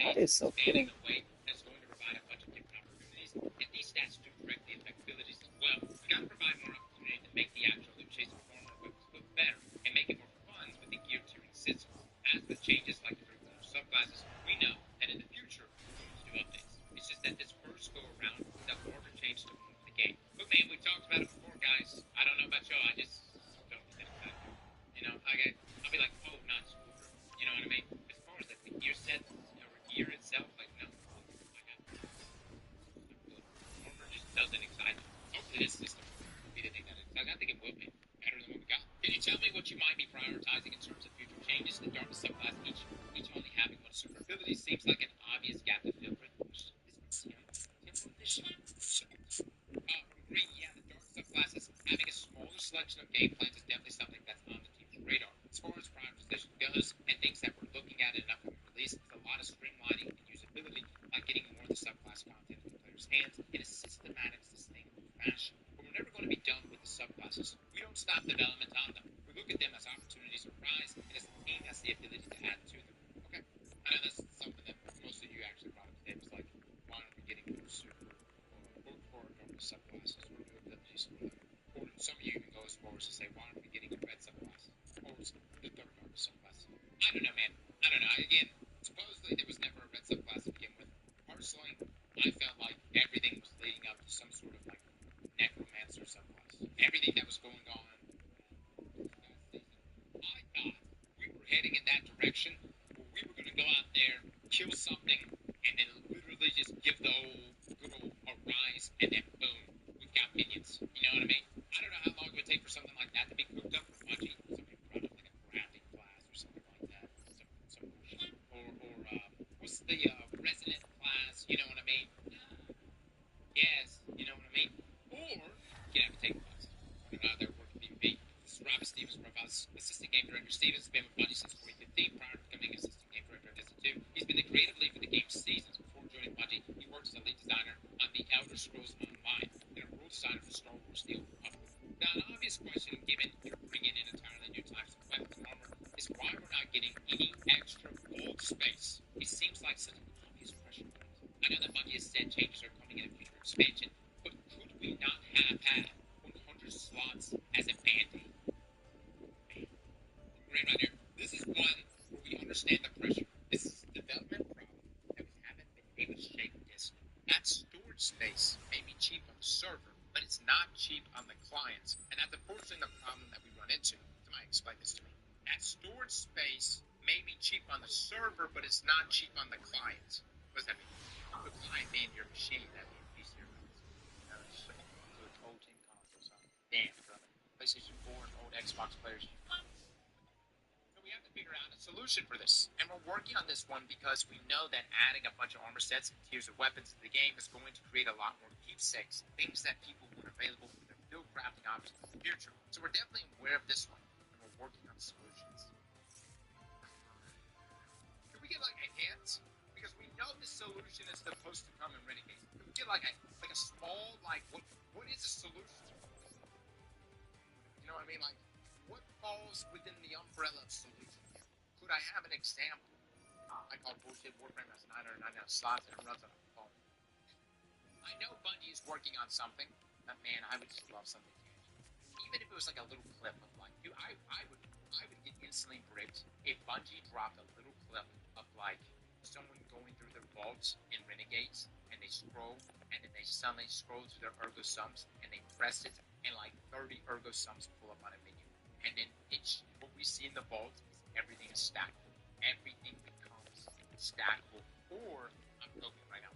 That is so cool. In a way that's going to provide a bunch of different opportunities, and these stats do directly affect abilities as well. We got to provide more opportunity to make the actual loot chase performer weapons look better and make it more fun with the gear tiering systems. As with changes like the 3 former subclasses, we know that in the future we're going to do updates. It's just that this first go around is a harder change to the game. But man, we talked about it before, guys. I don't know about y'all, I just don't get that excited. You know, I'll be like, oh, not scooter. You know what I mean? As far as like the gear set or gear itself, like no. Armor just doesn't excite me. Hopefully this system will be the thing that excites. I think it will be better than what we got. Can you tell me what you might be prioritizing in terms of future changes to the Darkness subclass? Each only having one super ability seems like an obvious gap to fill for Temple Edition. From Green, yeah, the Dark subclasses having a smaller selection of game plans is definitely something that's on the team's radar. As far as prioritization goes, and things that we're looking at in an upcoming release, is a lot of streamlining and usability by getting more of the subclass content in the player's hands in a systematic, sustainable fashion. But we're never going to be done with the subclasses. We don't stop development on them. We look at them as opportunities arise, and as the team has the ability to add to them. Okay, I know that's something that most of you actually brought up today. Was like, why aren't we getting more super for darkness subclasses or new abilities for them? Or some of you even go as far as to say, why aren't we getting a red subclass or the third darkness subclass? I don't know, man. I don't know. Again, supposedly there was never a red subclass to begin with. Personally, I felt like everything was leading up to some sort of like necromancer subclass. Everything that was going on last season, I thought we were heading in that direction where we were going to go out there, kill something, and then literally just give the old good old arise, and then boom, we've got minions. You know what I mean? I don't know how long it would take for something like that to be cooked up for Bungie. Somebody brought up like a crafting class or something like that. What's the resident class? You know what I mean? Yes, you know what I mean? Or you can have a take class. I don't know how that works in PvP. This is Robert Stevens' profile. Assistant Game Director Stevens has been with Bungie since 2015. Prior to becoming Assistant Game Director of Destiny 2, he's been the creative lead for the game's seasons. Before joining Bungie, he worked as a lead designer on The Elder Scrolls Online and a rule designer for Star Wars The Old Republic. Now, an obvious question, given you're bringing in entirely new types of weapons and armor, is why we're not getting any extra vault space. It seems like such an obvious question. I know that Bungie has said changes are coming in a future expansion, but could we not have had 100 slots as a band-aid? Man, right there. This is one where we understand the pressure. This is a development problem that we haven't been able to shake this. That storage space may be cheap on the server, but it's not cheap on the clients. And that's unfortunately the problem that we run into. Somebody explain this to me. That storage space may be cheap on the server, but it's not cheap on the clients. What does that mean? The client being your machine, that means PC or so old team consoles. Damn, brother. PlayStation 4 and old Xbox players. So we have to figure out a solution for this. And we're working on this one because we know that adding a bunch of armor sets and tiers of weapons to the game is going to create a lot more keepsakes, things that people want available for their build crafting options in the future. So we're definitely aware of this one, and we're working on solutions. Can we get like a hint? Because we know the solution is supposed to come in Renegade. Can we get like a small, like, what is a solution? You know what I mean? Like, what falls within the umbrella of solution? Could I have an example? I call bullshit Warframe as 999 slots and it runs on a phone. I know Bungie is working on something, but man, I would just love something tangible. Even if it was like a little clip of like, dude, I would get instantly bricked if Bungie dropped a little clip of like someone going through their vaults in Renegades and they scroll and then they suddenly scroll to their ergo sums and they press it and like 30 ergo sums pull up on a menu. And then what we see in the vault is everything is stackable. Everything becomes stackable. Or I'm coping right now.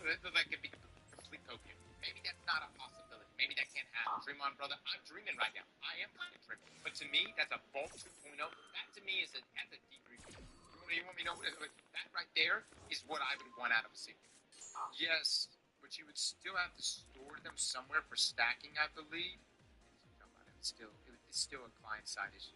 That could be complete copium. Maybe that's not a possibility. Maybe that can't happen. Dream on, brother. I'm dreaming right now. I am kind of dreaming. But to me, that's a Vault 2.0. That to me that's a degree. You want me to know that right there is what I would want out of a sequel. Yes, but you would still have to store them somewhere for stacking, I believe. It's still a client-side issue.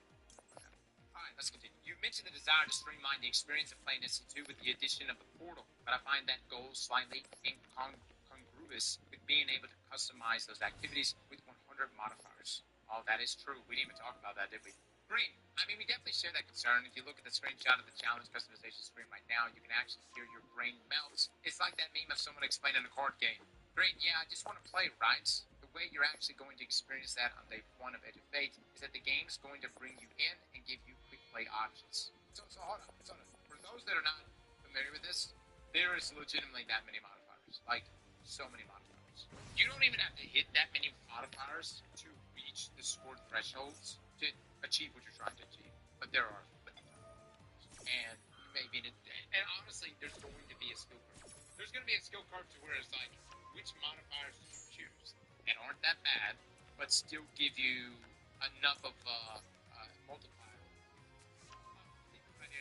Alright, let's continue. You mentioned the desire to streamline the experience of playing Destiny 2 with the addition of the portal, but I find that goal slightly incongruous with being able to customize those activities with 100 modifiers. Oh, that is true. We didn't even talk about that, did we? Great. I mean, we definitely share that concern. If you look at the screenshot of the challenge customization screen right now, you can actually hear your brain melt. It's like that meme of someone explaining a card game. Great, yeah, I just want to play, right? The way you're actually going to experience that on day one of Edge of Fate is that the game's going to bring you in and give you quick play options. So hold on. For those that are not familiar with this, there is legitimately that many modifiers. Like, so many modifiers. You don't even have to hit that many modifiers to reach the scored thresholds to achieve what you're trying to achieve. But there are. And you may be and honestly, there's going to be a skill card. There's going to be a skill card to where it's like, which modifiers do you choose that aren't that bad, but still give you enough of a multiplier.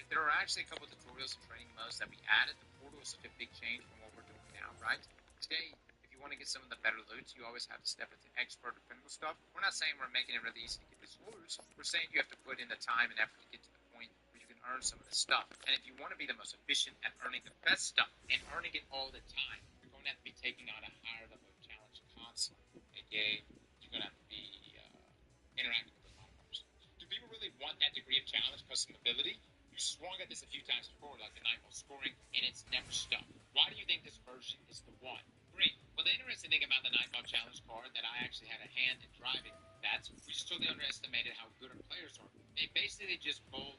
There are actually a couple of tutorials and training modes that we added. The portal is such a big change from what we're doing now, right? Today, if you want to get some of the better loot, you always have to step into expert or pinnacle stuff. We're not saying we're making it really easy to get this loot. We're saying you have to put in the time and effort to get to the point where you can earn some of this stuff. And if you want to be the most efficient at earning the best stuff and earning it all the time, you're going to have to be taking on a higher level of challenge constantly. AKA, you're going to have to be interacting with the modifiers. Do people really want that degree of challenge, customability? You swung at this a few times before, like the 9-ball scoring, and it's never stuck. Why do you think this version is the one? Great. Well, the interesting thing about the 9-ball challenge card that I actually had a hand in driving, that's we just totally underestimated how good our players are. They basically just bowled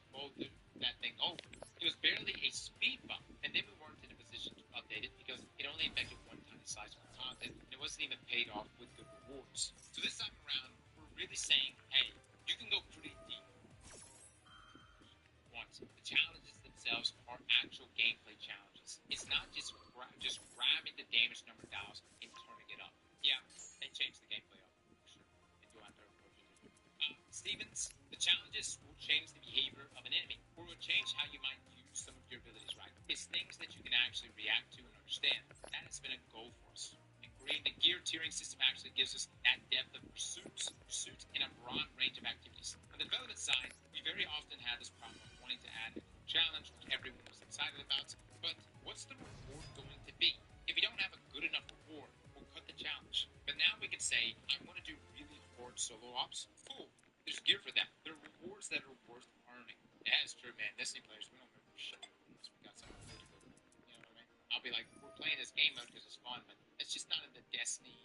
that thing over. It was barely a speed bump, and then we weren't in a position to update it because it only affected one tiny slice of the content, and it wasn't even paid off with good rewards. So this time around, we're really saying, hey, you can go pretty deep. The challenges themselves are actual gameplay challenges. It's not just grabbing the damage number dials and turning it up. Yeah, they changed the gameplay up, for sure. And you'll have to Stevens, the challenges will change the behavior of an enemy, or will change how you might use some of your abilities, right? It's things that you can actually react to and understand. That has been a goal for us. And creating the gear tiering system actually gives us that depth of pursuits in a broad range of activities. On the development side, we very often had this problem of wanting to add a challenge which everyone was excited about, but what's the reward going to be? If you don't have a good enough reward, we'll cut the challenge. But now we can say, I want to do really hard solo ops. Cool. There's gear for that. There are rewards that are worth earning. Yeah, that's true, man. Destiny players, we don't remember shit unless we got something really good. You know what I mean? I'll be like, we're playing this game mode because it's fun, but it's just not in the Destiny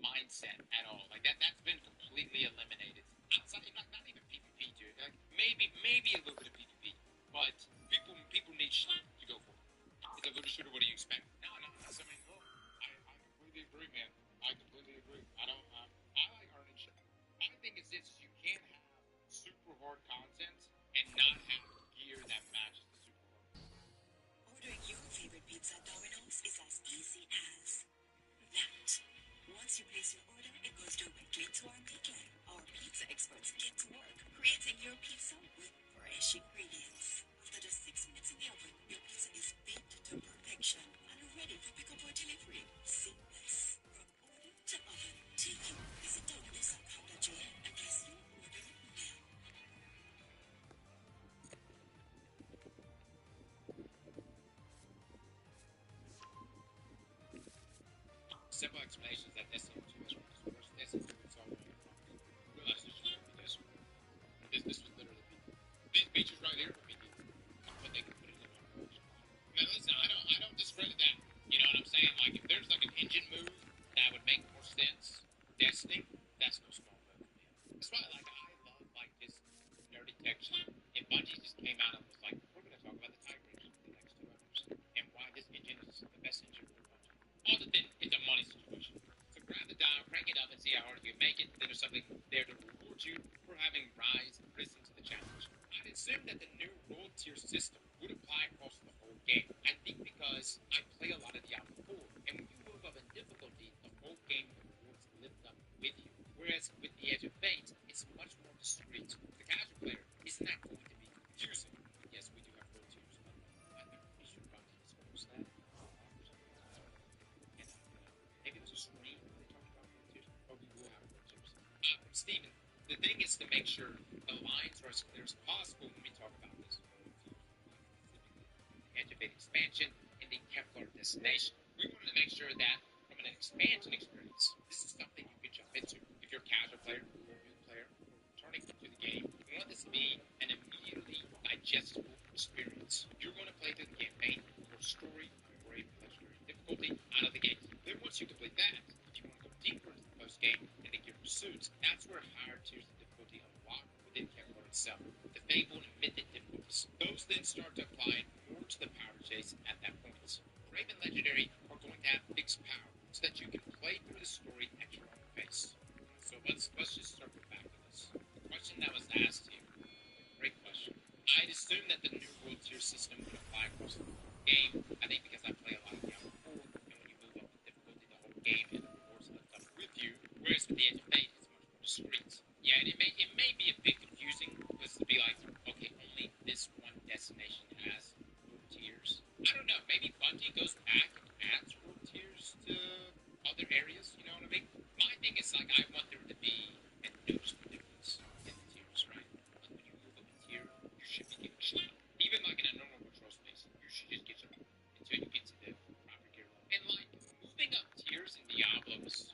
mindset at all. Like that's been completely eliminated. Outside, not even PvP, dude. Like maybe a little bit of PvP, but people need shit to go for. It's a little shooter. What do you expect? No. I mean, look, I completely agree, man. I completely agree. I like earning shit. My thing is this: you can't have super hard content and not have gear that matches the super hard. Ordering your favorite pizza at Domino's is as easy as that. Once you place your order, it goes directly to our make line. Our pizza experts get to work creating your pizza with fresh ingredients. After just 6 minutes in the oven, your pizza is baked to perfection and ready for pickup or delivery. Seamless. From order to oven to you. Visit Domino's.com.gm and place your order now. Simple explanation is that Destiny 2 is worse. Destiny 2 is all wrong. Realize this should be this one. This was literally these features right here would be but they could put it in my version. Now listen, I don't discredit that. You know what I'm saying? Like if there's like an engine move that would make more sense for Destiny, that's no small move. That's why I love like this nerdy tech shit. And Bungie just came out and was like, we're gonna talk about the Tiger engine for the next 2 hours and why this engine is the best engine for Bungie. All the thing, it's a money situation. So grab the dial, crank it up, and see how hard you can make it. Then there's something there to reward you for having risen to the challenge. I'd assume that the new role tier system would apply across the whole game. I think because I play a lot of Diablo 4, and when you move up in difficulty, the whole game rewards lift up with you. Whereas with the Edge of Fate, it's much more discreet. The casual player isn't that going to be confusing. Yes, we do have role tiers, but I'm pretty sure Bungie disclosed that. Maybe it was a screen when they talked about rotations, or we will have rotations. Steven, the thing is to make sure the lines are as clear as possible when we talk about this. Edge of Fate expansion and the Kevlar destination. We wanted to make sure that from an expansion experience, this is something you could jump into. If you're a casual player, or a new player, or returning right into the game. You want this to be an immediately digestible experience. You're going to play through the campaign or story on Brave Legendary difficulty out of the gate. Then once you complete that, if you want to go deeper into the post-game and the gear pursuits, that's where higher tiers of difficulty unlock within Kevlar itself. The Fable and Mythic difficulties. Those then start to apply more to the power chase at that point. Brave and Legendary are going to have fixed power so that you can play through the story at your own pace. So let's just circle back to this. The question that was asked to you, great question. I'd assume that the new world tier system would apply across the whole game. I think because I play a lot of Diablo 4, and when you move up in difficulty, the whole game and the rewards end up with you. Whereas with the Edge of Fate, it's much more discreet. Yeah, and it may be a bit confusing because to be like, okay, only this one destination has world tiers. I don't know. Maybe Bungie goes back and adds world tiers to other areas. You know what I mean? My thing is like I want there to be a noticeable difference in the tiers, right? Like when you move up a tier, you should be getting shot. Even like in a normal control space, you should just get shot until you get to the proper gear level. And like moving up tiers in Diablo was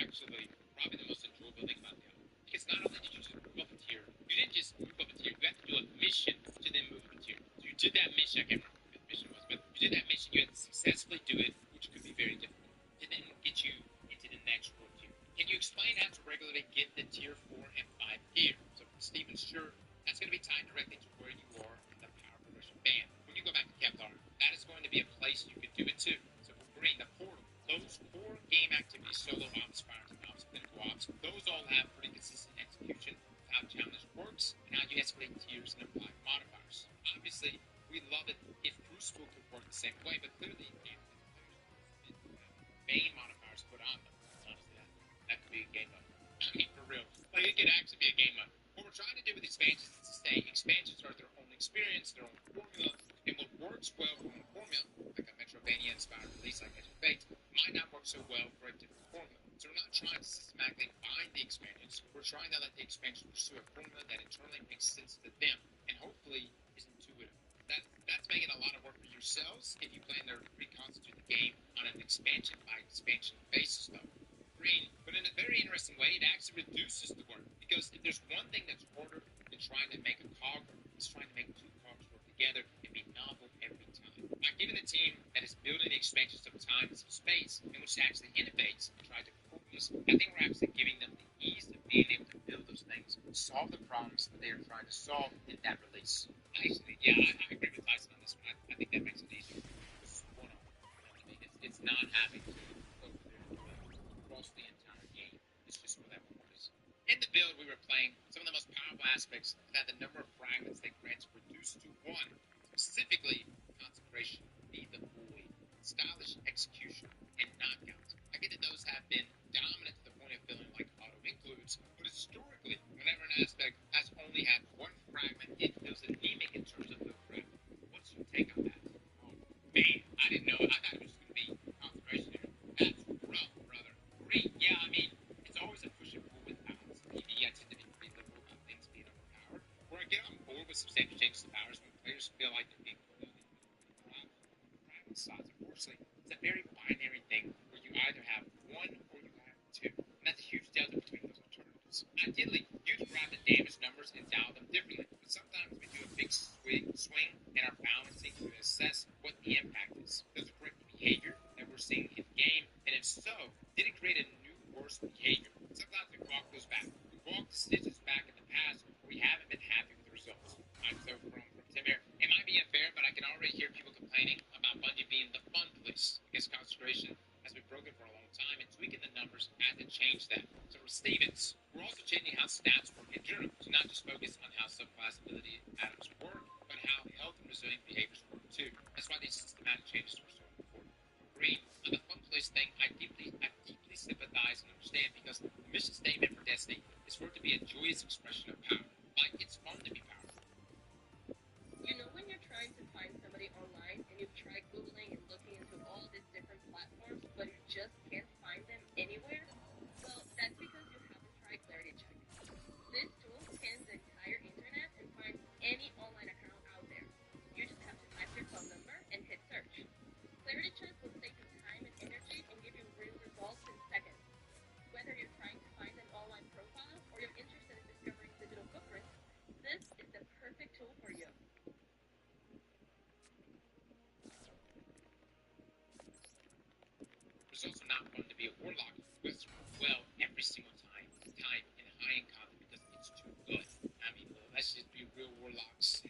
actually probably the most enjoyable thing about Diablo. Because not only did you just move up a tier, you didn't just move up a tier. You had to do a mission to then move up a tier. So you did that mission. I can't remember what the mission was, but you did that mission. You had to successfully do it, which could be very difficult, to then get you into the next world tier. Can you explain how to regularly get the tier 4 and 5 gear? So, Steven, sure, that's going to be tied directly to where you are in the power progression band. When you go back to Kevlar, that is going to be a place you could do it too. So, for Green, the portal, those core game activities, solo ops, fire team ops, clinical ops, those all have pretty consistent execution of how challenge works and how you escalate tiers and apply modifiers. Obviously, we love it if Crucible could work the same way, but clearly, main modifiers put on them. Honestly, that could be a game mode. I mean, for real. Like, it could actually be a game mode. What we're trying to do with expansions is to say expansions are their own experience, their own formula, and what works well for one formula, like a Metroidvania-inspired release like Edge of Fate, might not work so well for a different formula. So we're not trying to systematically bind the expansions. We're trying to let the expansions pursue a formula that internally makes sense to them, and hopefully is intuitive. That's making a lot of work for yourselves if you plan to reconstitute the game on an expansion by expansion basis, though. Green, but in a very interesting way, it actually reduces the work. Because if there's one thing that's harder than trying to make a cog work, it's trying to make two cogs work together and be novel every time. By giving a team that is building the expansions of time and some space, in which it actually innovates and tries to focus, I think we're actually giving them the ease of being able to build those things, solve the problems that they are trying to solve in that release. Actually, yeah, I agree with Tyson on this one. I think that makes it easier. It's one-off. I mean, it's not having to go through across the entire game. It's just where that one is. In the build we were playing, some of the most powerful aspects is that the number of fragments they grant reduced to 1. Specifically, Consecration, Be the Void, Stylish Execution, and Knockout. I get that those have been dominant to the point of feeling like auto-includes, but historically, whenever an aspect has only had 1 fragment, it feels anemic in terms of build prep. What's your take on that? Oh, man, I didn't know. I thought it was going to be Consecration here. That's rough, brother. Great, yeah, I mean, it's always a push and pull with balance. Maybe I tend to be pretty liberal about things being overpowered. Where I get on board with substantial changes to powers when players feel like they're being completely fragment size. Unfortunately, it's a very binary thing where you either have 1 or you have 2. And that's a huge delta between those alternatives. Ideally, you'd grab the damage numbers and dial them differently. But sometimes we do a big swing in our balancing to assess what the impact is. Does it correct the behavior that we're seeing in game? And if so, did it create a new worse behavior? Sometimes we walk those back. We walk the stitches back in the past where we haven't been happy with the results. Right, so from Tim here, it might be unfair, but I can already hear people complaining about Bungie being the fun police. Because Consecration has been broken for a long time, and tweaking the numbers hasn't changed that. So for Stevens, we're also changing how stats work in general, to not just focus on how subclass ability atoms work, but how health and resilient behaviors work too. That's why these systematic changes were so important. Green, on the fun place thing, I deeply sympathize and understand, because the mission statement for Destiny is for it to be a joyous expression of power. Like, it's fun to be powerful. You know when you're trying to find somebody online and you've tried Googling and looking into all these different platforms, but you just can't find them anywhere? Well, that's because you haven't tried Clarity Check. This tool scans the entire internet and finds any online account out there. You just have to type your phone number and hit search. Clarity Check will save you time and energy and give you real results in seconds. Whether you're trying to find an online profile or you're interested in discovering digital be a warlock who has to roll well every single time in high-end content because it's too good. I mean, let's just be real warlocks.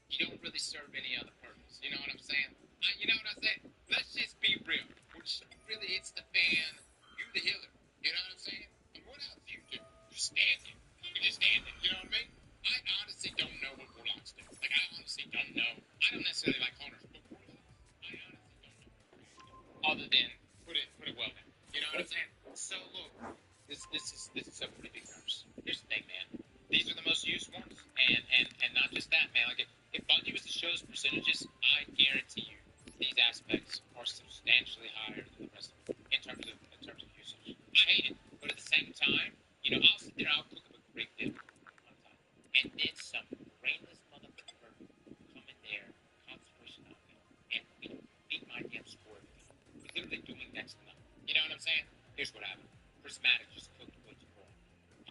You don't really serve any other purpose. You know what I'm saying? You know what I'm saying? Let's just be real. Which really hits the fan. You the healer. You know what I'm saying? And what else do you do? You're standing. You're just standing. You know what I mean? I honestly don't know what warlocks do. Like, I honestly don't know. I don't necessarily like hunters, but warlocks, I honestly don't know. Other than put it well down. You know what I'm saying? So look, this is a pretty big numbers. Here's the thing, man. These are the most used ones, and not just that, man. Like if Bungie was to show us percentages, I guarantee you these aspects are substantially higher than the rest of them in terms of usage. I hate it, but at the same time, you know, I'll sit there, I'll cook up a great dinner one time, and then some brainless motherfucker come in there, concentration on me, and beat my damn score. We're literally doing next to nothing. You know what I'm saying? Here's what happened. Prismatic just cooked way too hard.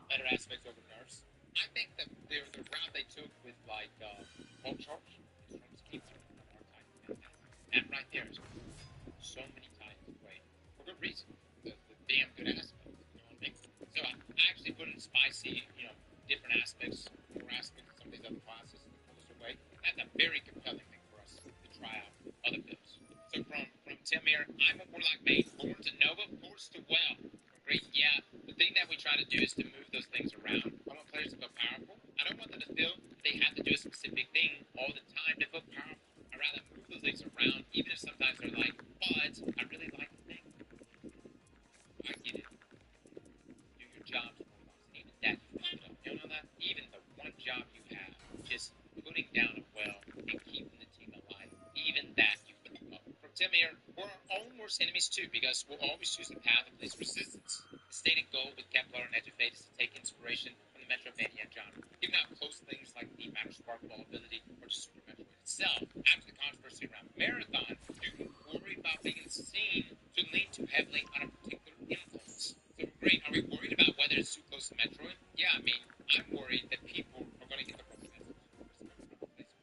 Better aspects over nerfs. I think that the route they took with like bulk charge in terms of keep our time. That right there is so many times away for good reason. The damn good aspects. You know what I mean? So I actually put in spicy, you know, different aspects, more aspects of some of these other classes in the closer way. That's a very compelling thing for us to try out other builds. So from Tim here, I'm a warlock main, born to Nova, forced to well. Great, yeah. The thing that we try to do is to move those things around. I want players to feel powerful. I don't want them to feel they have to do a specific thing all the time to feel powerful. I'd rather move those things around, even if sometimes they're like, but I really like the thing. I get it. Do your jobs, warlocks, and even that you fucked up. You know that? Even the one job you have, just putting down a well and keeping the team alive, even that you fucked up. From Tim here, we're our own worst enemies too, because we'll always choose the path of least resistance. The stated goal with Kepler and Edufate is to take inspiration from the Metrovania genre, even out close things like the Matter Spark Ball ability or just Super Metroid itself. After the controversy around Marathon, do you worry about being seen to lean too heavily on a particular influence? So great, are we worried about whether it's too close to Metroid? Yeah, I mean, I'm worried that people are going to get the wrong message.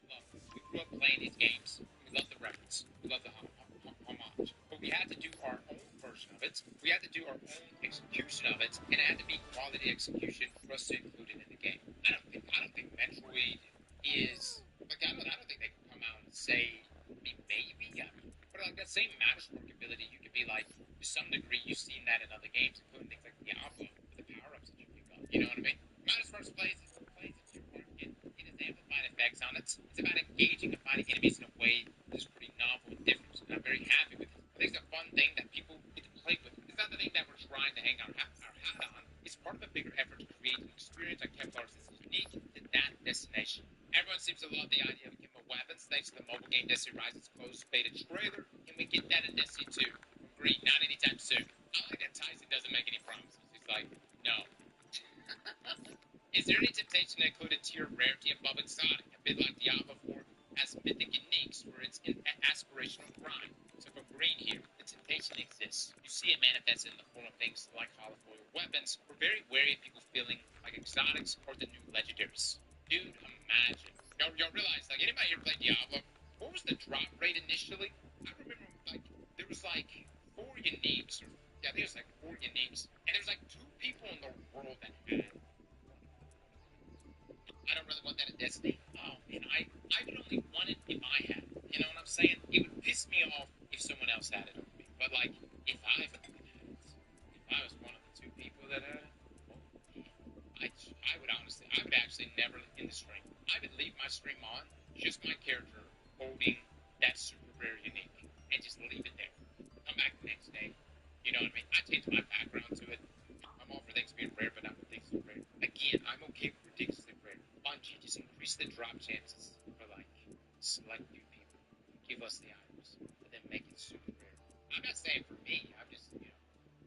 We grew up playing these games. We love the reference. We love the homage. But we had to do our own version of it. We had to do our own execution of it, and it had to be quality execution for us to include it in the game. I don't think Metroid is like I don't think they can come out and say maybe. I mean, but like that same Matchwork ability, you could be like to some degree you've seen that in other games, including things like Diablo with the power ups that you pick up. You know what I mean? Matchwork plays into your market. It has amplified effects on it. It's about engaging and fighting enemies in a way that is pretty novel and different, and I'm very happy with it. I think it's a fun thing that people get to play with. It's not the thing that we're trying to hang our hat on. It's part of a bigger effort to create an experience on Kevlar's that's unique to that destination. Everyone seems to love the idea of Kimbo weapons thanks to the mobile game Destiny Rises closed beta trailer. Can we get that in Destiny 2? Agreed, not anytime soon. I like that Tyson doesn't make any promises. He's like, no. Is there any temptation to include a tier of rarity above exotic, a bit like Diablo 4 has mythic uniques for its aspirational grind? So for Green here, the temptation exists. You see it manifested in the form of things like hollow foil weapons. We're very wary of people feeling like exotics or the new legendaries. Dude, imagine. Y'all realize, like, anybody here play Diablo? What was the drop rate initially? I remember, like, there was, like, 4 uniques, or, yeah, I think it was, like, 4 uniques, and there was, like, 2 people in the world that had one. I don't really want that in Destiny. Oh, man, I would only want it if I had it. You know what I'm saying? It would piss me off if someone else had it over me. But, like, if I fucking had it, if I was one of the 2 people that had it, oh, man, I would honestly, I would actually never end the stream. I would leave my stream on, just my character holding that super rare unique, and just leave it there. Come back the next day. You know what I mean? I change my background to it. I'm all for things being rare, but not ridiculously rare. Again, I'm okay with ridiculously rare. Bungie, just increase the drop chances for, like, select few people. Give us the items, and then make it super rare. I'm not saying for me. I'm just, you know,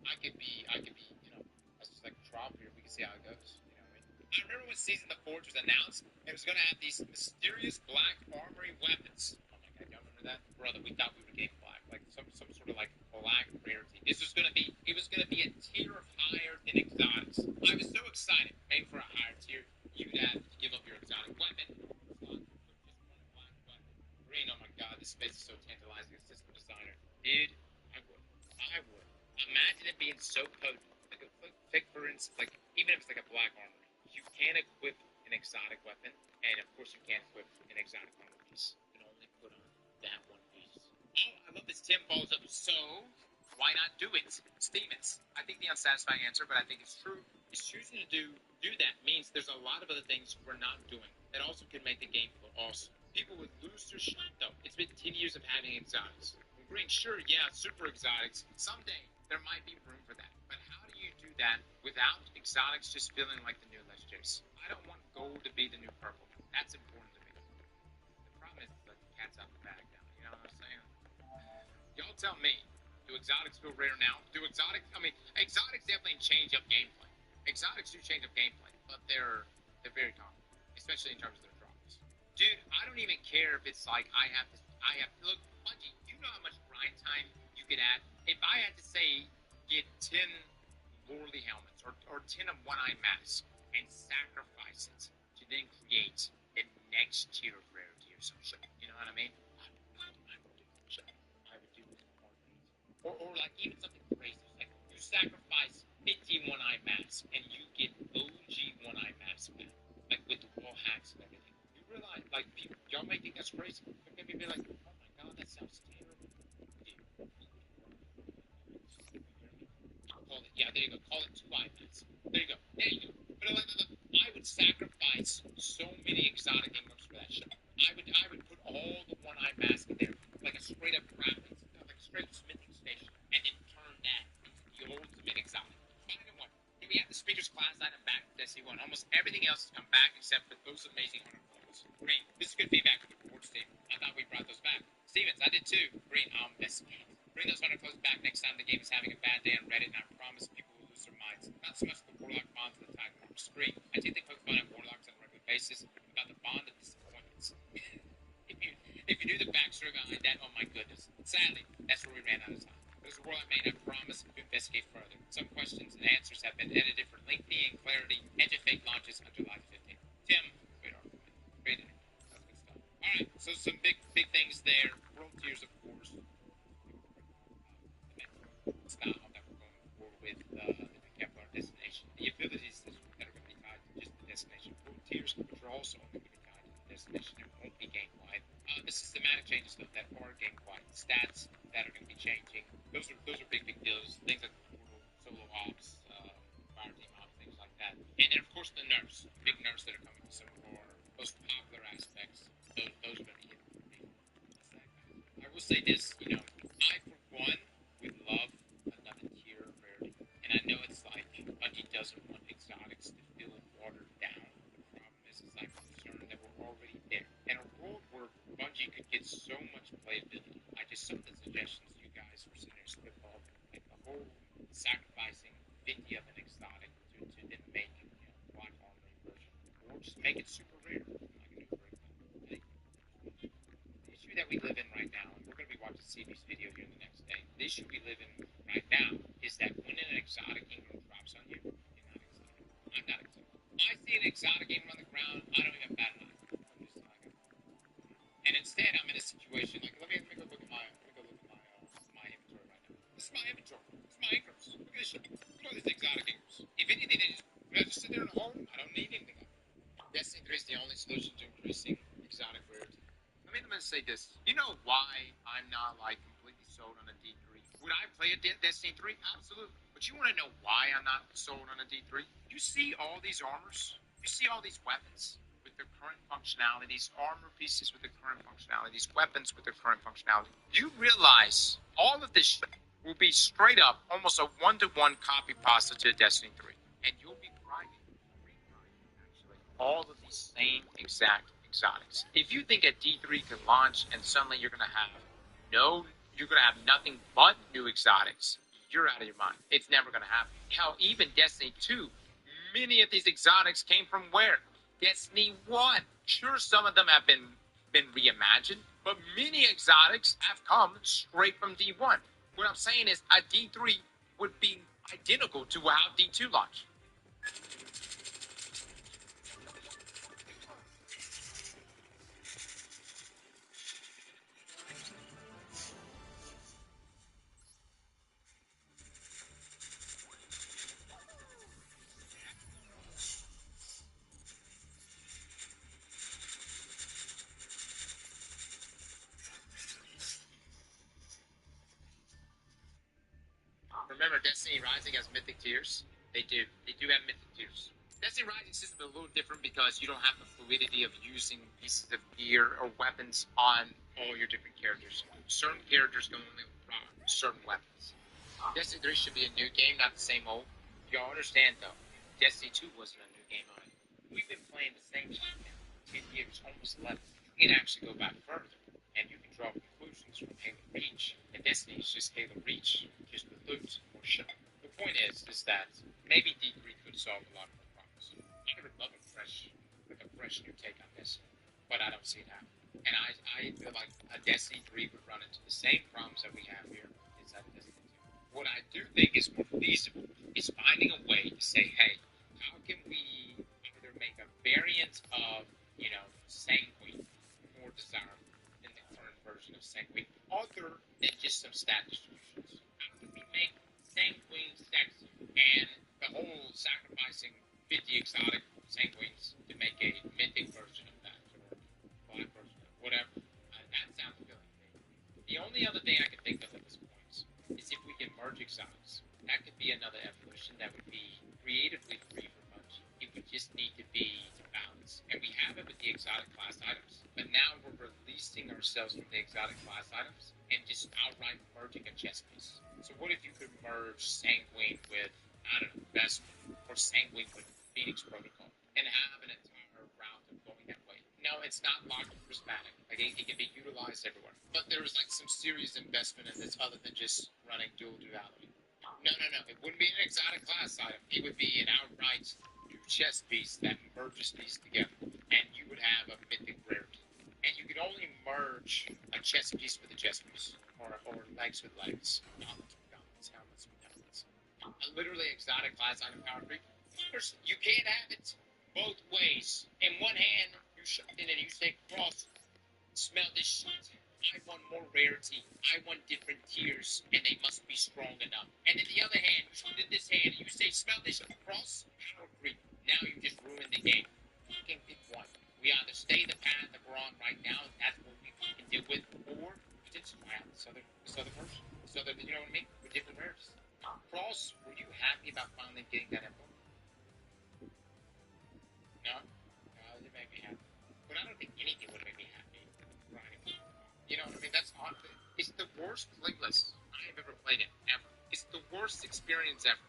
I could be, you know, that's just like a trial period. We can see how it goes. You know what I mean? I remember when Season of the Forge was announced, it was going to have these mysterious black armory weapons. Oh my god, y'all remember that? Brother, we thought we were getting black. Like, some sort of, like, black rarity. This was going to be, it was going to be a tier higher than exotics. I was so excited. Maybe for a higher tier, you'd have to give up your exotic weapon, or just one black weapon. Green, oh my god, this space is so tantalizing as a system designer. Dude, I would. imagine it being so potent. Like for instance, like even if it's like a black armor, you can equip an exotic weapon, and of course you can't equip an exotic armor piece. You can only put on that one piece. Oh, I love this. Tim follows up. So why not do it? Stevens. I think the unsatisfying answer, but I think it's true, is choosing to do that means there's a lot of other things we're not doing that also can make the game feel awesome. People would lose their shot though. It's been 10 years of having exotics. Green, sure, yeah, super exotics. Someday there might be room for that. But how do you do that without exotics just feeling like the new legendaries? I don't want gold to be the new purple. That's important to me. The problem is the cat's out the bag now. You know what I'm saying? Y'all tell me. Do exotics feel rare now? Exotics definitely change up gameplay. Exotics do change up gameplay, but they're very common, especially in terms of their drops. Dude, I don't even care if it's like I have look, Bungie, you know how much grind time you get at? If I had to say get 10 Lorley helmets or 10 of one-eye masks and sacrifice it to then create the next tier of rarity or some shit, you know what I mean? I would do it. Or like even something crazy, like you sacrifice 50 one-eye masks and you get OG one-eye masks back, like with the wall hacks and everything. You realize, like, people, y'all may think that's crazy. But maybe be like, oh my god, that sounds terrible. Dude, call it, yeah, there you go. Call it 2-eye masks. There you go. But I would sacrifice so many exotic emblems for that shit. I would put all the one-eye masks in there, like a straight up crafting, like a straight up smithing station, and then turn that into the ultimate exotic. Final one. Did we have the speakers class item back from Destiny 1? Almost everything else has come back except for those amazing hunter clothes. Green, this is good feedback from the rewards team. I thought we brought those back. Stevens, I did too. Green, I'll miss it. Bring those hunter clothes back next time the game is having a bad day on Reddit, and I promise people will lose their minds. Not so much the Warlock bonds and the Tide Marks. Green, I do think folks find out Warlocks on a regular basis about the bond of disappointments. if you knew the backstory behind that, oh my goodness. Sadly, that's where we ran out of time. There's a world I made, I promise to investigate further. Some questions and answers have been edited for lengthy and clarity. Edge of Fate launches on July 15th. Tim, great argument. Great interview. That's good stuff. Alright, so some big things there. World tiers, of course. Style that we're going for with the Kepler destination. The abilities that are going to be tied to just the destination. World tiers, which are also only going to be tied to the destination and won't be game-wide. The systematic changes though that are game-wide. Stats that are going to be changing. Those are big deals. Things like solo ops, fire team ops, things like that. And then of course the nerfs, big nerfs that are coming to some of our most popular aspects. Those are going to be hit. I will say this, I for one would love another tier of rarity. And I know it's like Bungie doesn't want exotics to feel watered down. The problem is I'm concerned that we're already there. In a world where Bungie could get so much playability, some of the suggestions you guys were sitting there spitball, like the whole sacrificing 50 of an exotic to then make black armory version, or just make it super rare. The issue that we live in right now, and we're going to be watching CB's video here in the next day. The issue we live in right now is that when an exotic Ingram drops on you, you're not excited. I'm not excited. I see an exotic Ingram on the ground, I don't even bat an eye. I'm just like, and instead, I'm in a situation like, let me go look at my inventory right now. This is my inventory. This is my Ingrams. Look at this shit. Look at all these exotic Ingrams. If anything, they just sit there and hold them. I don't need anything. Destiny 3 is the only solution to increasing exotic rarity. Let me say this. You know why I'm not completely sold on a D3? Would I play a Destiny 3? Absolutely. But you want to know why I'm not sold on a D3? You see all these armors? You see all these weapons with their current functionality, these armor pieces with their current functionality, these weapons with their current functionality. You realize all of this shit will be straight up almost a one-to-one copy pasta to Destiny 3. And you'll be grinding, actually, all of these same exact exotics. If you think a D3 can launch and suddenly you're going to have nothing but new exotics, you're out of your mind. It's never going to happen. Hell, even Destiny 2, many of these exotics came from where? Destiny 1. Sure, some of them have been reimagined, but many exotics have come straight from D1. What I'm saying is a D3 would be identical to how D2 launched. remember, Destiny Rising has mythic tiers. They do have mythic tiers. Destiny Rising system is a little different because you don't have the fluidity of using pieces of gear or weapons on all your different characters. Certain characters can only run certain weapons. Destiny 3 should be a new game, not the same old. Y'all understand though, Destiny 2 wasn't a new game on it. We've been playing the same shit now for 10 years, almost 11. You can actually go back further, and you can draw conclusions from Halo Reach. And Destiny is just Halo Reach, just with loot or shit. The point is that maybe D3 could solve a lot more problems. I would love a fresh new take on this, but I don't see it happening. And I feel like a Destiny 3 would run into the same problems that we have here inside Destiny 2. What I do think is more feasible is finding a way to say, hey, how can we either make a variant of, Sanguine more desirable than the current version of Sanguine, other than just some stat distributions? How can we make Sanguine sexy and the whole sacrificing 50 exotic Sanguines to make a mythic version of that, or black version of whatever? That sounds good. The only other thing I can think of at this point is if we can merge exotics. That could be another evolution that would be creatively free for Bungie. It would just need to be balanced. And we have it with the exotic class items, but now we're releasing ourselves from the exotic class items and just outright merging a chess piece. So what if you could merge Sanguine with, I don't know, Vespin, or Sanguine with Phoenix Protocol, and have an entire route of going that way? No, it's not locked and prismatic. Like, it can be utilized everywhere. But there's like some serious investment in this other than just running dual duality. No. It wouldn't be an exotic class item. It would be an outright new chess piece that merges these together. And you would have a mythic rarity. And you could only merge a chess piece with a chess piece. Or legs with legs. Helmets with helmets. Literally exotic class item power creep. You can't have it both ways. In one hand, you shut in and you say, Cross, smell this shit. I want more rarity. I want different tiers, and they must be strong enough. And in the other hand, you shoot in this hand, and you say, smell this shit. Cross, power creep. Now you just ruined the game. You can pick one. We either stay the path that we're on right now, and that's what we can deal with, or we just try out this other version. You know what I mean? With different rarities. Cross, were you happy about finally getting that info? No? It made me happy. But I don't think anything would have made me happy. Right. You know what I mean? That's odd. It's the worst playlist I have ever played it, ever. It's the worst experience ever.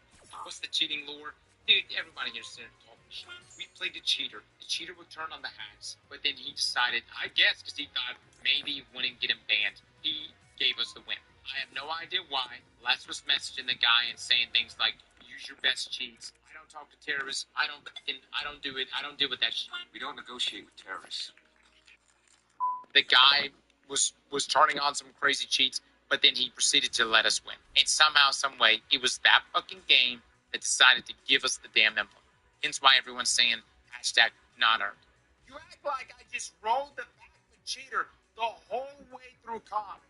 What's the cheating lore? Dude, everybody here's sitting talking shit. We played the cheater. The cheater would turn on the hacks, but then he decided, I guess, because he thought maybe he wouldn't get him banned, he gave us the win. I have no idea why. Les was messaging the guy and saying things like, use your best cheats. I don't talk to terrorists. I don't do it. I don't deal with that shit. We don't negotiate with terrorists. The guy was turning on some crazy cheats, but then he proceeded to let us win. And somehow, some way, it was that fucking game that decided to give us the damn emblem. Hence why everyone's saying hashtag not earned. You act like I just rolled the back of the cheater the whole way through comp.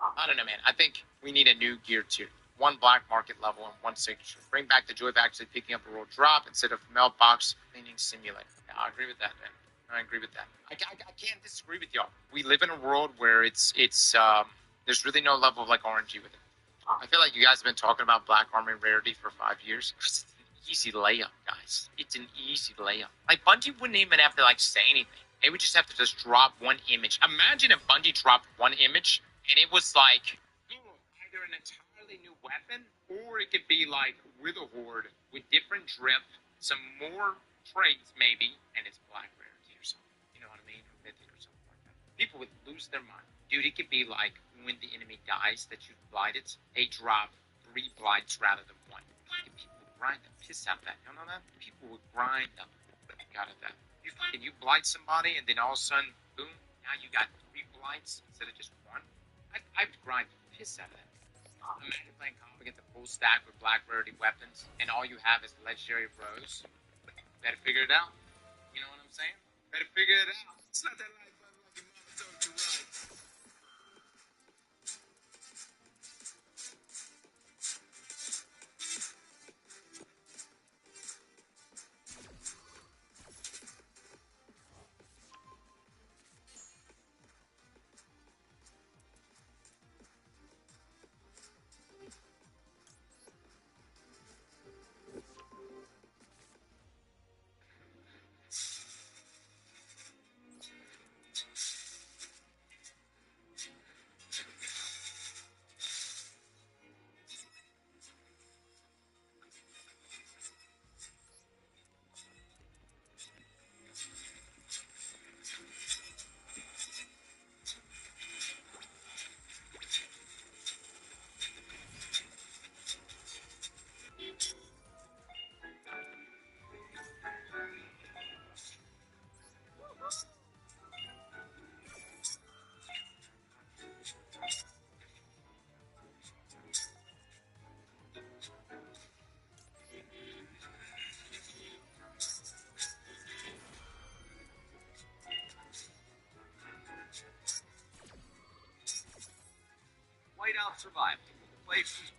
I don't know, man. I think we need a new gear tier. One black market level and one signature. Bring back the joy of actually picking up a roll drop instead of mailbox cleaning simulator. Yeah, I agree with that, man. I agree with that. I can't disagree with y'all. We live in a world where it's there's really no level of like RNG with it. I feel like you guys have been talking about Black Armory rarity for 5 years. It's an easy layup, guys. It's an easy layup. Like, Bungie wouldn't even have to like say anything. They would just have to just drop one image. Imagine if Bungie dropped one image and it was like either an entirely new weapon, or it could be like with a horde with different drip, some more traits maybe, and it's black rarity or something. You know what I mean? Or mythic or something like that. People would lose their mind. Dude, it could be like when the enemy dies that you blighted, they drop 3 blights rather than 1. People would grind the piss out of that. You know that? People would grind the out of that. You blight somebody and then all of a sudden, boom, now you got 3 blights instead of just 1. I would grind the piss out of that. Imagine playing comp against a full stack with black rarity weapons and all you have is legendary bros. Better figure it out. You know what I'm saying? Better figure it out. It's not that life, but like your mama told you right. I'll survive. Place.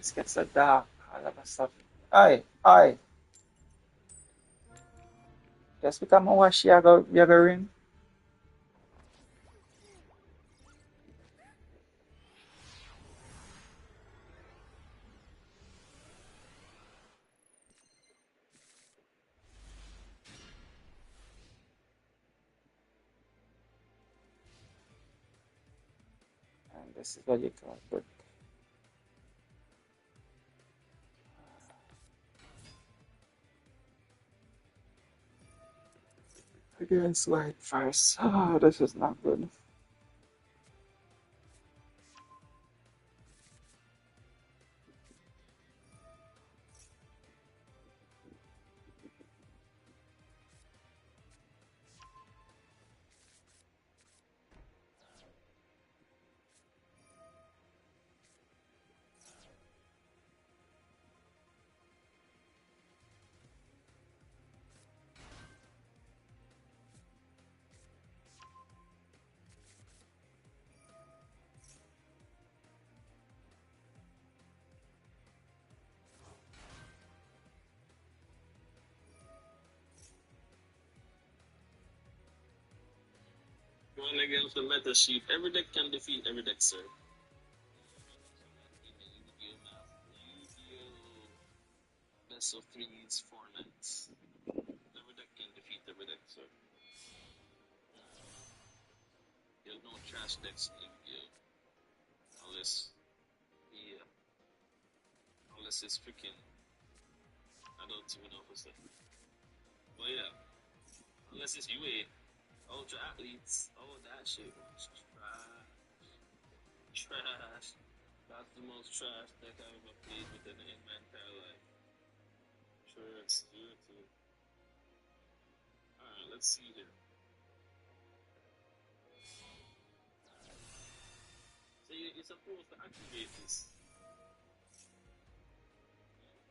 Let's get the dark. Stuff. Aye. Just become a wash Yaga ring. This is what you call good. Against white first. Oh, this is not good. Going against the meta sheet. Every deck can defeat every deck, sir. Yu-Gi-Oh! Best of threes, 4 nights. Every deck can defeat every deck, sir. There's no trash decks in Yu-Gi-Oh! Unless it's freaking, I don't even know what's that. But yeah, unless it's UA, Ultra Athletes, oh that shit was trash. That's the most trash deck I've ever played within the in my entire life. Sure, it's 0-2. Alright, let's see here. So you're supposed to activate this.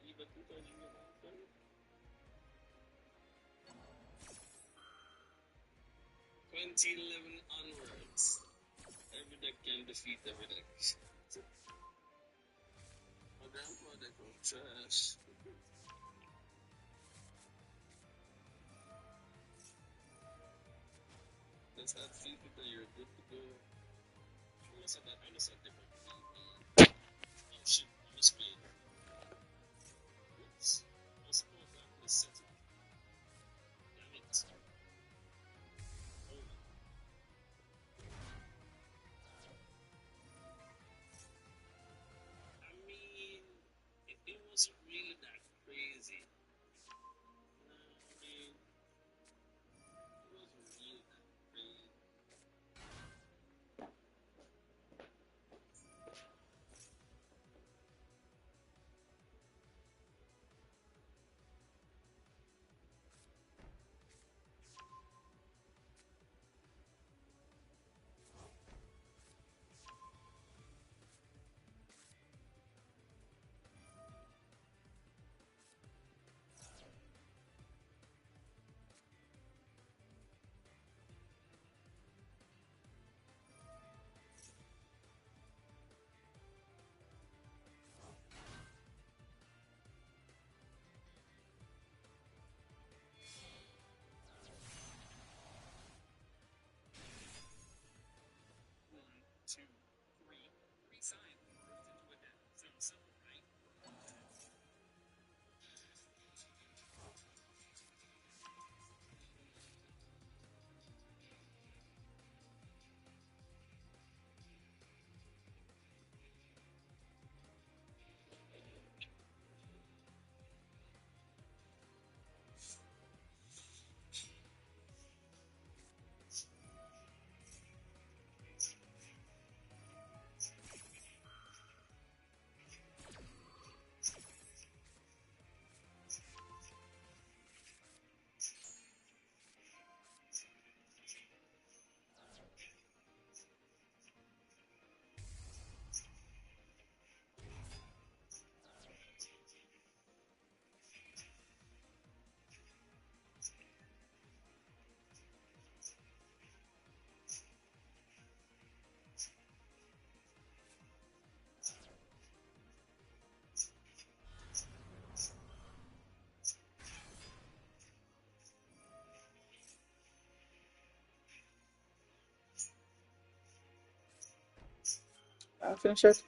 Even 2011. 2011 onwards. Every deck can defeat every deck. My grandpa deck was trash. Let's add 3 people, you're good to go. I must have different. Oh shit, I misplayed. Oops. I was supposed to have this setting. Damn it. Oh. I mean, it wasn't really that crazy. No, I mean, it wasn't really that crazy. Finish it.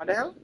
the hell?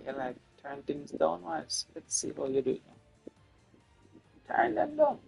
You like turn things downwards. Let's see how you do it now. Turn them down.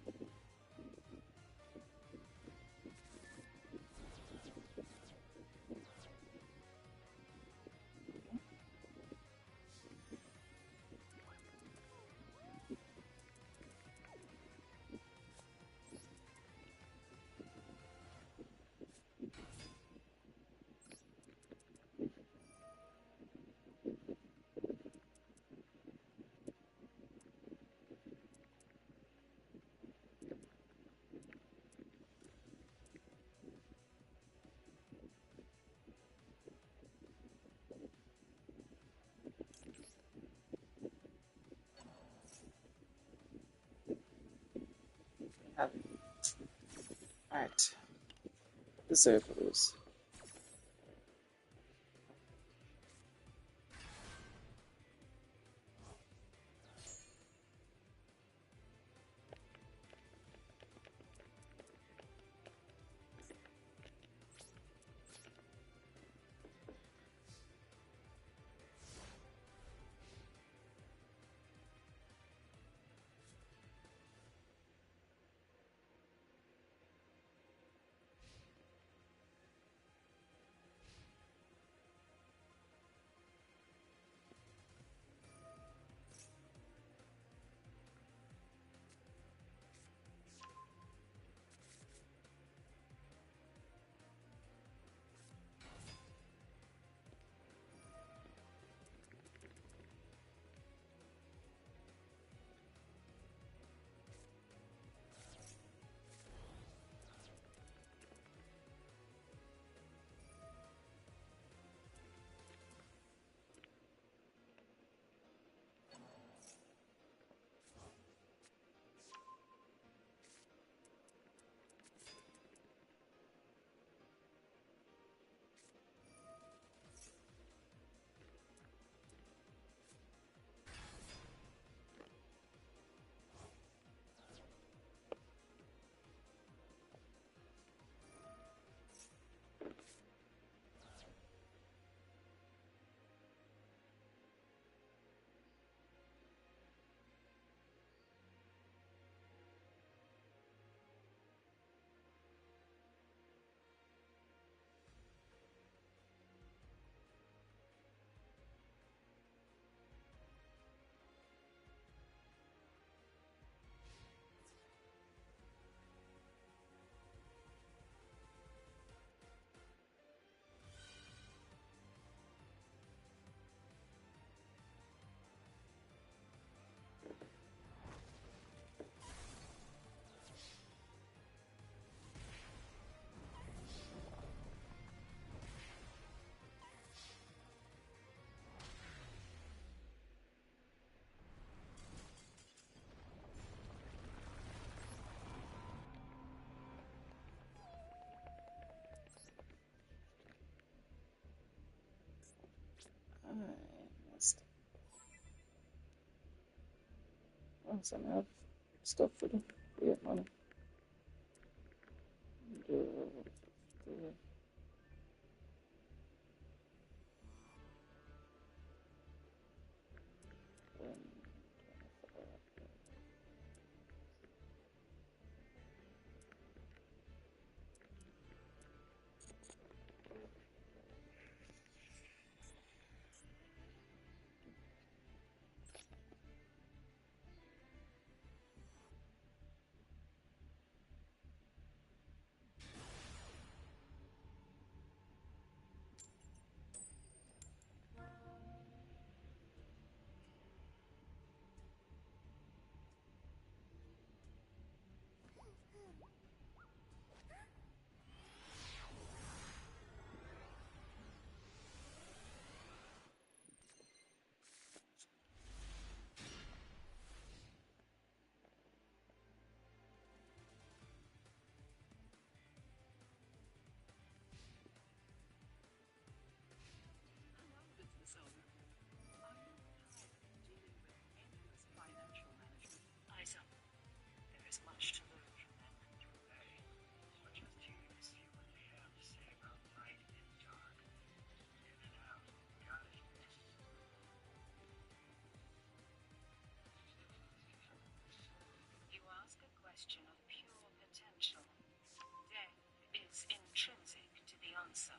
Have it. Alright. Deserve those. Once I have stuff for them. Yeah, money. question of pure potential. Death is intrinsic to the answer.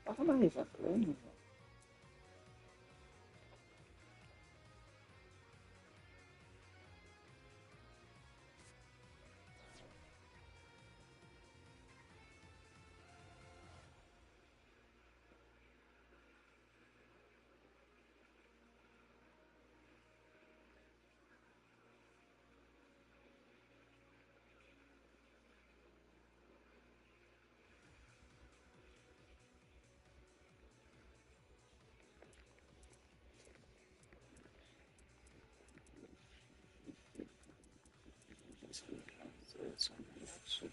Baka mahirap rin. this one. Actually.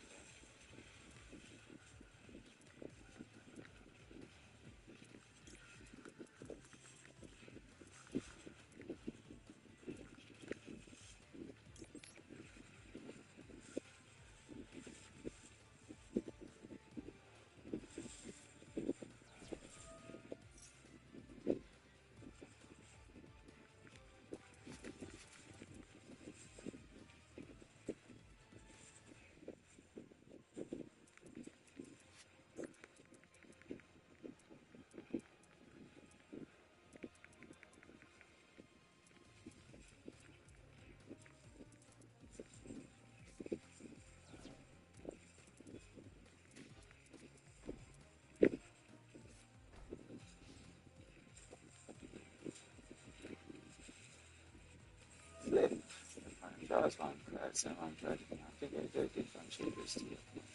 Flip. Draws one card, send one card to activate their differentiators to your opponent.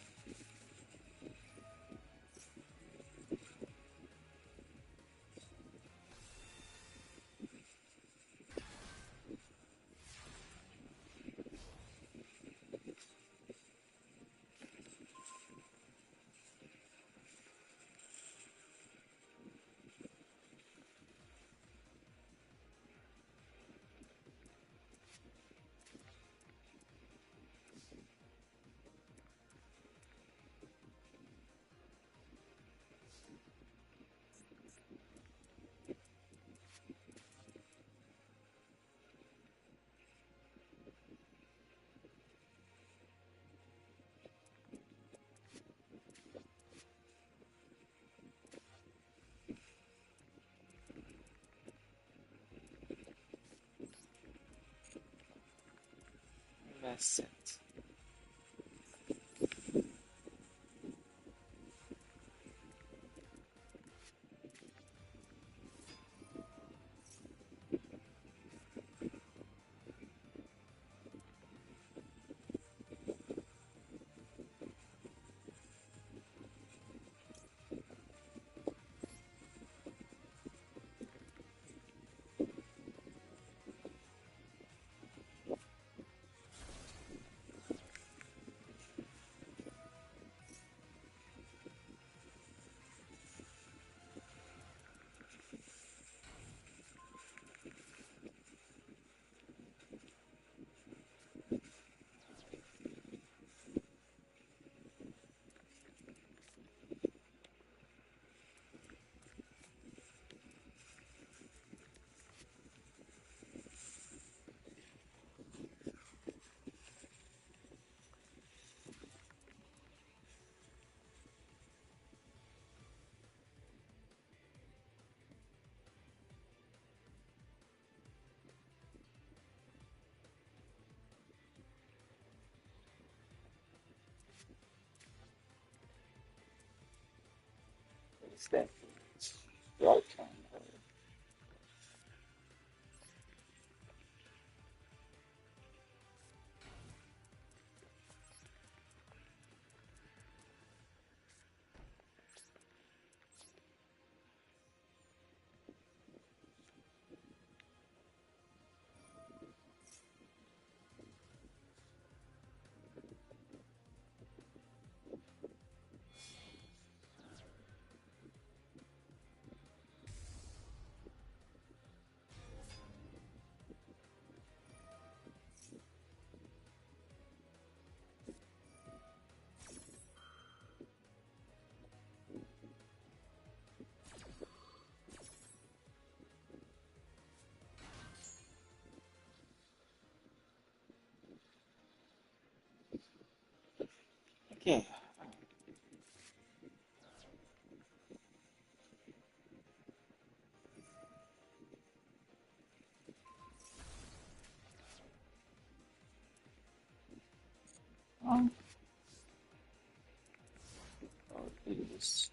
That's it. It's that right turn. Okay. Um, I'll do this.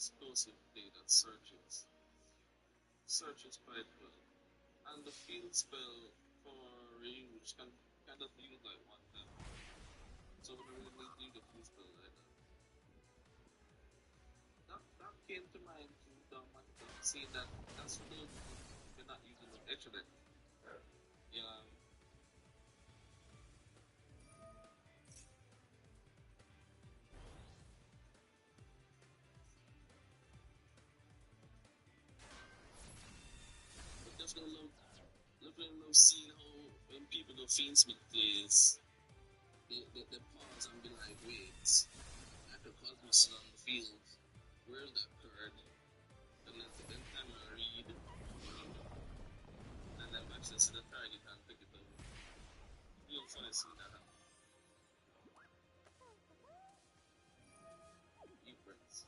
explosive blade that searches quite well. And the field spell for Ryuj can kind of use like one time. So we don't really need the field spell like that. That came to mind too, seeing that that's for those we're not using the extra deck. Yeah. But definitely love seeing how when people do Fiendsmith plays, they pause and be like, wait, after Cosmos is on the field, where's that card? And then time I read, and then access to the target and pick it up. Real funny seeing that happen. Deep breaths.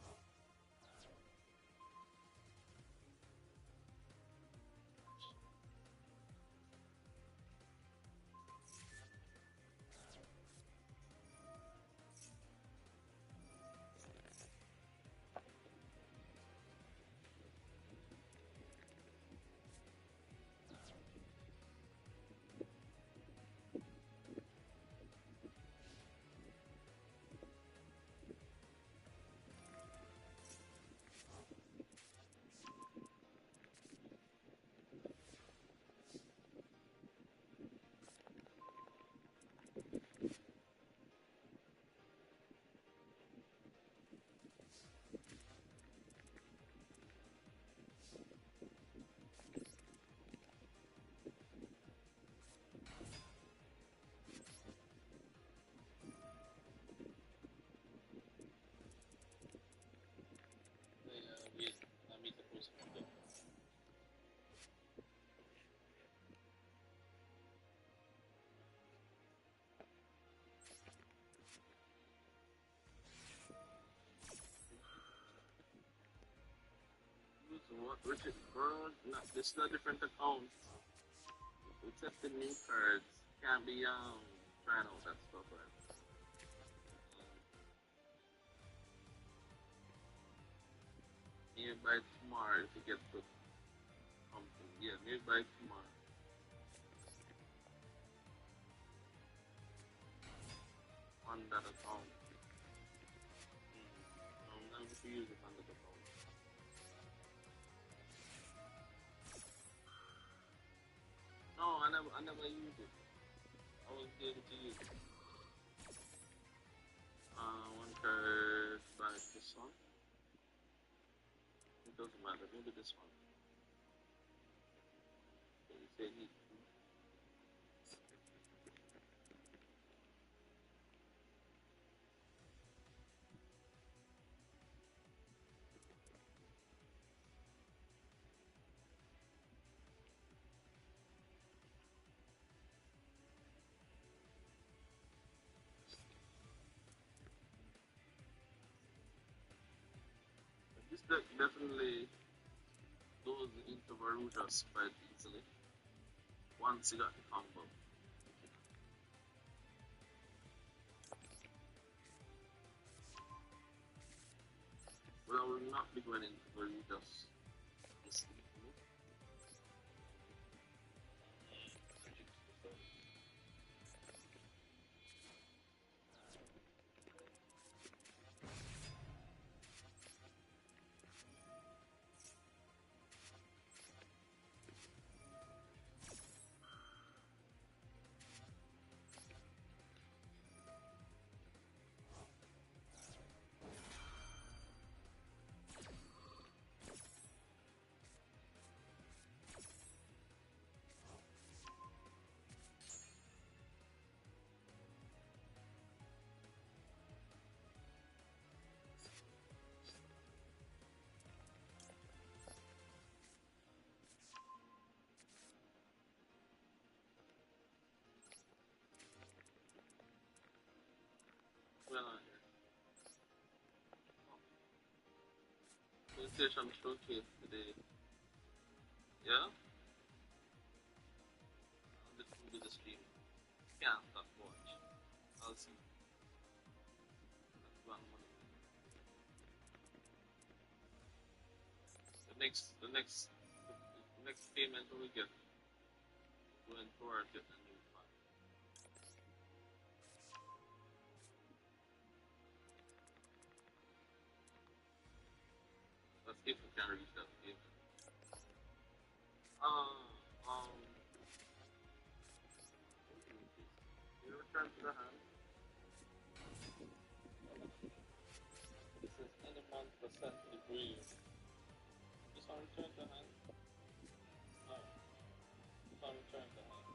Yes, I meet the person. What Richard Bird? Not this is a different account. We tested new cards. Can't be trying out that stuff right. Nearby tomorrow if you get to something. Yeah, nearby tomorrow. On that account. I'm never to use it on that account. No, I never used it. I was able to use it. One card by this one. It doesn't matter, maybe this one. So you say need to. This deck definitely goes into Varujas quite easily once you got the combo. But I will not be going into Varujas this evening. Well, PlayStation Showcase today. Yeah? I'll just do the stream. Can't stop watch. I'll see. That's one money. next payment we get going toward getting a new pack. Let's see if we can reach that payment. You return to the hand. This is any month percent degree. Just want to return to hand. No. Just want to return to hand.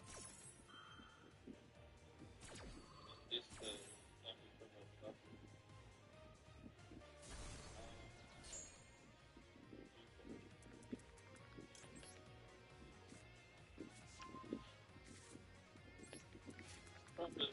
This everything of stuff. Problem.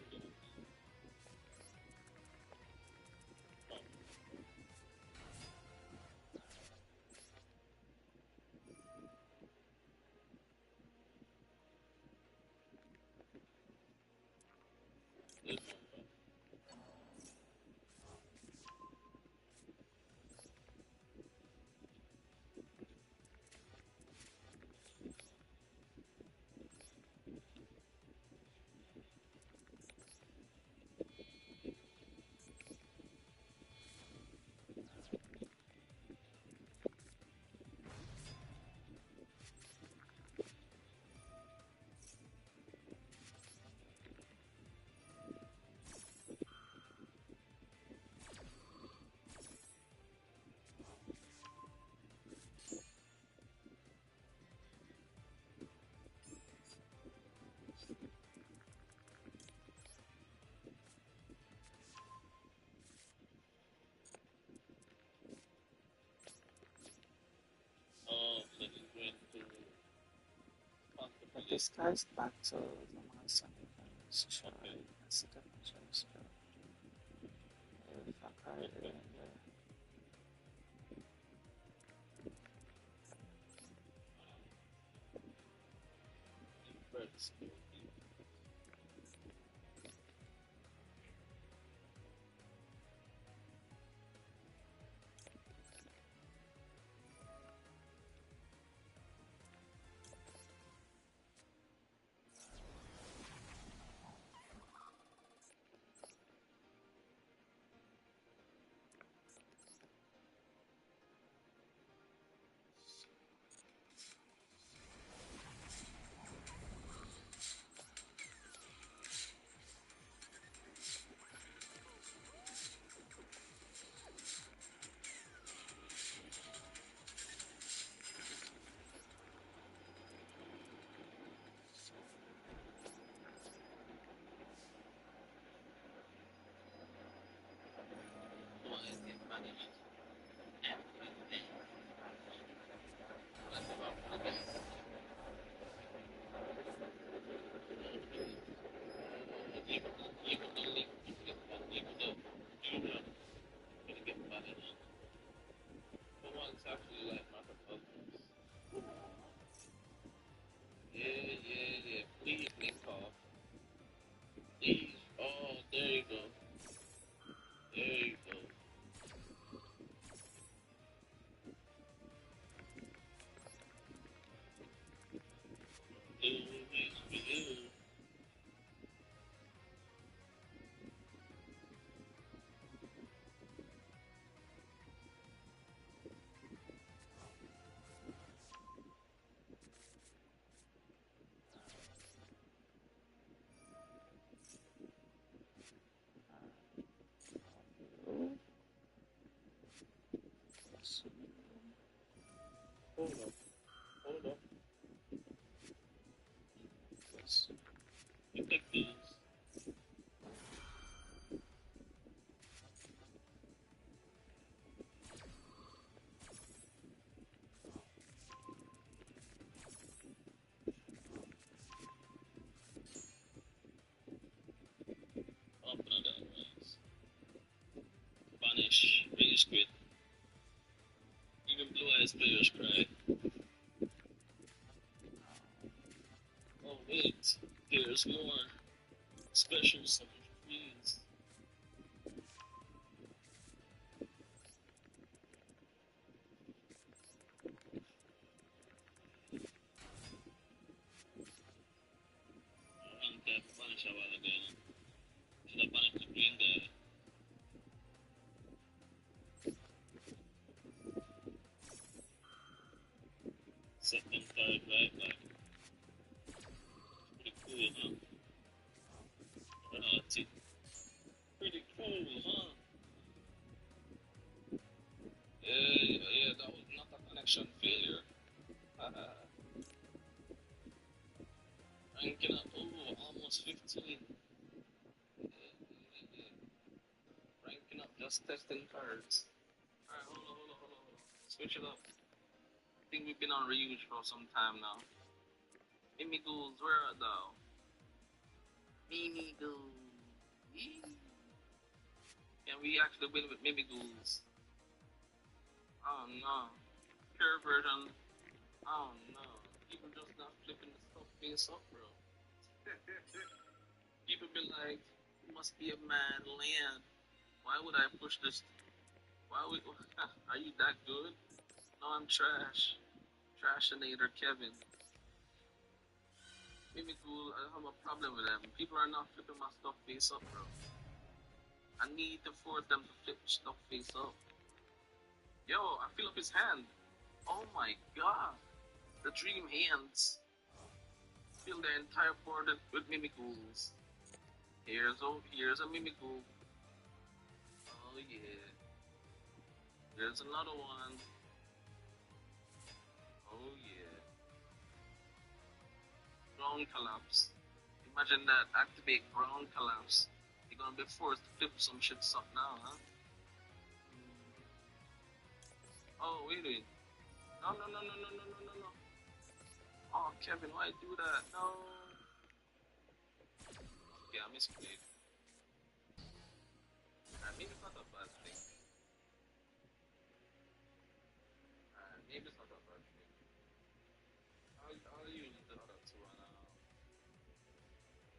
This guy's back to the monster. Let's try. Let's see if I can try this spell. If I carry it in there. Please link off. Please. Oh, there you go. There you go. Hold up. Hold up. Yes. You take these. Open that ways. Vanish. Rage quit. Even blue eyes players cry. Oh wait, there's more special summon fiends. set them card right back. Pretty cool, huh? Pretty cool, huh? Yeah, that was not a connection failure. Ranking up, almost 15. Ranking up, just testing cards. Alright, hold on. Switch it up. I think we've been on reuse for some time now. Mimi Ghouls, where art thou? Mimi Ghouls. Can we actually win with Mimi Ghouls? Oh no. Pure version. Oh no. People just not flipping the stuff face up, bro. People be like, you must be a mad land. Why would I push this? Are you that good? No, I'm trash. Trashinator Kevin. Mimi Ghoul, I have a problem with them. People are not flipping my stuff face up, bro. I need to force them to flip stuff face up. Yo, I feel up his hand. Oh my god. The dream hands. Fill the entire board with Mimighouls. Here's a Mimigool. Oh yeah. There's another one. Oh yeah. Ground collapse. Imagine that. Activate ground collapse. You're gonna be forced to flip some shit up now, huh? Oh, wait. No. Oh, Kevin, why do that? No. Yeah, I misplayed. Maybe it's not a bad thing. Maybe it's not a bad thing. I'll use the other two and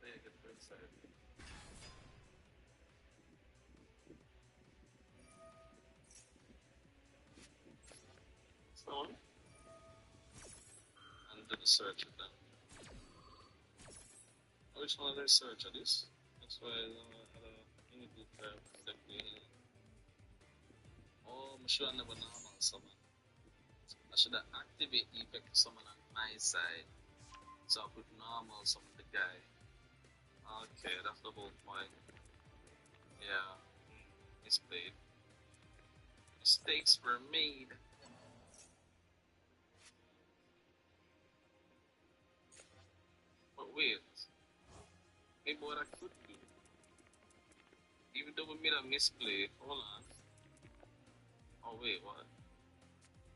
they get the inside. Stone. And do the search with them. Which one are they search at this? That's why I had a Mimigool pair definitely. Oh, I should have never normal summon. I should have activate the effect summon on my side. So I could normal summon the guy. Okay, that's the whole point. Yeah, misplayed. Mistakes were made. But wait, maybe what I could do, even though we made a misplay, hold on. Oh wait, what?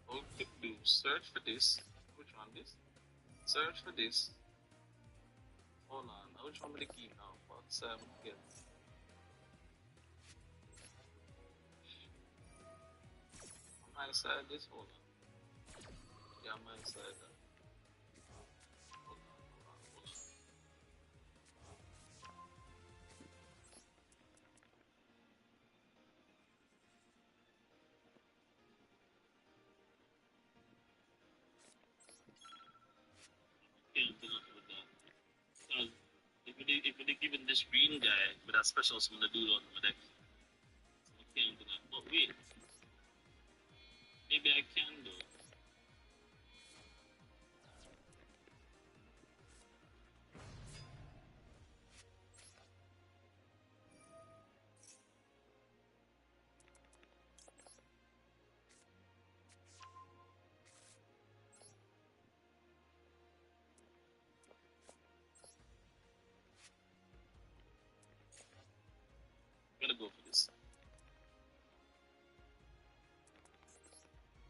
What we could do, search for this. Which one this? Search for this. Hold on, which one will I keep now? What's get? On my side, this, hold on. Yeah, on my side. Hold on. Can't do nothing with that. Because if we given this green guy with that special summon to do on the deck, I can't do that. But wait, maybe I can do. I'm gonna go for this.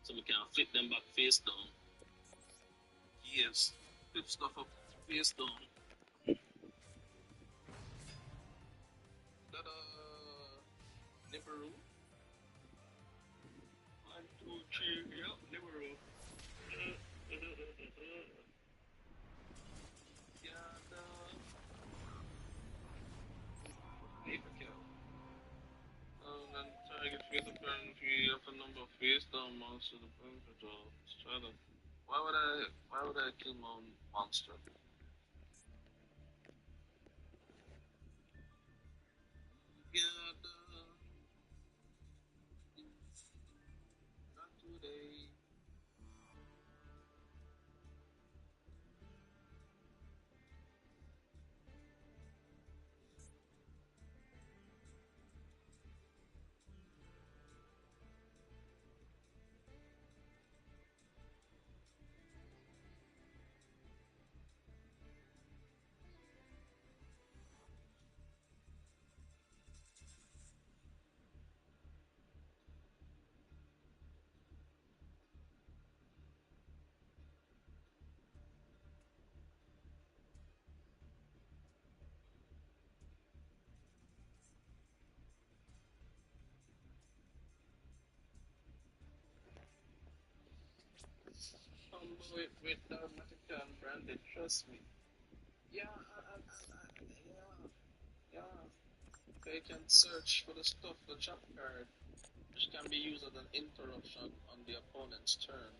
So we can flip them back face down. Yes, flip stuff up face down. Ta-da! Nibiru. 1, 2, 3, yep, Nibiru. Yeah, paper kill. And target face up and free up a number of face down monsters the point control. Let's try that. Why would I kill my own monster? Yeah, not today. combo it with Dharmatica and Branded, trust me. Yeah, yeah. They can search for the stuff, the trap card, which can be used as an interruption on the opponent's turn.